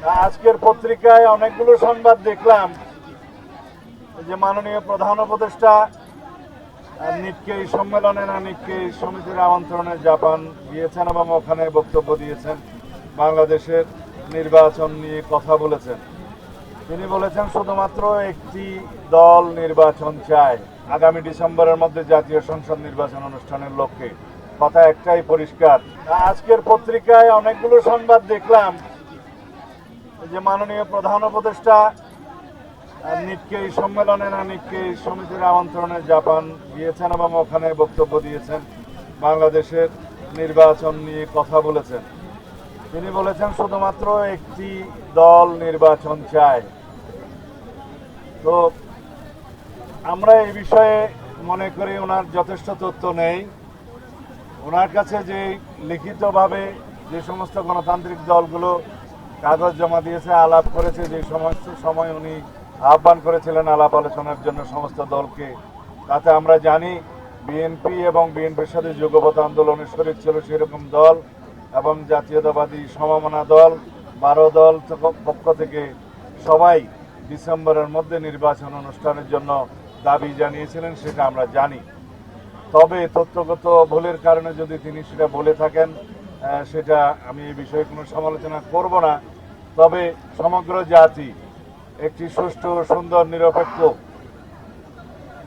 আজকের পত্রিকায় অনেকগুলো সংবাদ দেখলাম যে মাননীয় প্রধান উপদেষ্টা নিক্কেই সম্মেলনে না নিক্কেই সমিতির আমন্ত্রণে জাপান গিয়েছেন এবং ওখানে বক্তব্য দিয়েছেন, বাংলাদেশের নির্বাচন নিয়ে কথা বলেছেন। তিনি বলেছেন শুধুমাত্র একটি দল নির্বাচন চায়, আগামী ডিসেম্বরের মধ্যে জাতীয় সংসদ নির্বাচন অনুষ্ঠানের লক্ষ্যে। কথা একটাই পরিষ্কার। আজকের পত্রিকায় অনেকগুলো সংবাদ দেখলাম যে মাননীয় প্রধান উপদেষ্টা নিক্কেই সম্মেলনে না নিক্কেই সমিতির আমন্ত্রণে জাপান গিয়েছেন এবং ওখানে বক্তব্য দিয়েছেন, বাংলাদেশের নির্বাচন নিয়ে কথা বলেছেন। তিনি বলেছেন শুধুমাত্র একটি দল নির্বাচন চায়। তো আমরা এই বিষয়ে মনে করি ওনার যথেষ্ট তথ্য নেই। ওনার কাছে যে লিখিতভাবে যে সমস্ত গণতান্ত্রিক দলগুলো কাগজ জমা দিয়েছে, আলাপ করেছে, যে সমস্ত সময় উনি আহ্বান করেছিলেন আলাপ আলোচনার জন্য সমস্ত দলকে, তাতে আমরা জানি বিএনপি এবং বিএনপির সাথে যুগপৎ আন্দোলনে শরীক ছিল সেরকম দল এবং জাতীয়তাবাদী সমমনা দল 12 দল পক্ষ থেকে সবাই ডিসেম্বরের মধ্যে নির্বাচন অনুষ্ঠানের জন্য দাবি জানিয়েছিলেন, সেটা আমরা জানি। তবে তথ্যগত ভুলের কারণে যদি তিনি সেটা বলে থাকেন, সেটা আমি এই বিষয়ে কোনো সমালোচনা করব না। তবে সমগ্র জাতি একটি সুষ্ঠু, সুন্দর, নিরপেক্ষ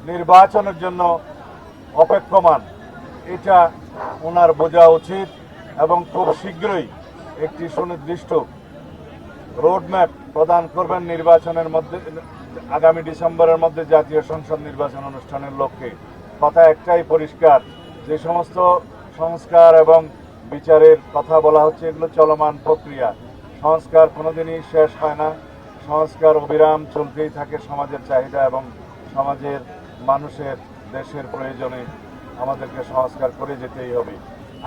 নির্বাচনের জন্য অপেক্ষমান, এটা ওনার বোঝা উচিত এবং খুব শীঘ্রই একটি সুনির্দিষ্ট রোডম্যাপ প্রদান করবেন নির্বাচনের মধ্যে, আগামী ডিসেম্বরের মধ্যে জাতীয় সংসদ নির্বাচন অনুষ্ঠানের লক্ষ্যে। কথা একটাই পরিষ্কার, যে সমস্ত সংস্কার এবং বিচারের কথা বলা হচ্ছে এগুলো চলমান প্রক্রিয়া। সংস্কার কোনোদিনই শেষ হয় না, সংস্কার অবিরাম চলতেই থাকে। সমাজের চাহিদা এবং সমাজের মানুষের দেশের প্রয়োজনে আমাদেরকে সংস্কার করে যেতেই হবে।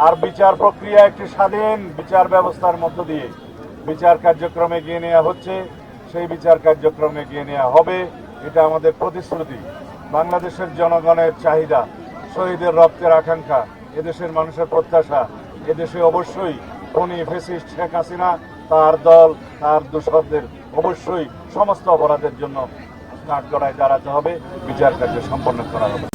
আর বিচার প্রক্রিয়া একটি স্বাধীন বিচার ব্যবস্থার মধ্য দিয়ে বিচার কার্যক্রম এগিয়ে নেওয়া হচ্ছে, সেই বিচার কার্যক্রম এগিয়ে নেওয়া হবে, এটা আমাদের প্রতিশ্রুতি। বাংলাদেশের জনগণের চাহিদা, শহীদের রক্তের আকাঙ্ক্ষা, এদেশের মানুষের প্রত্যাশা, এদেশে অবশ্যই খুনি ফ্যাসিস্ট শেখ হাসিনা, তার দল, তার দোসরদের অবশ্যই সমস্ত অপরাধের জন্য কাঠগড়ায় দাঁড়াতে হবে, বিচার কার্য সম্পন্ন করা হবে।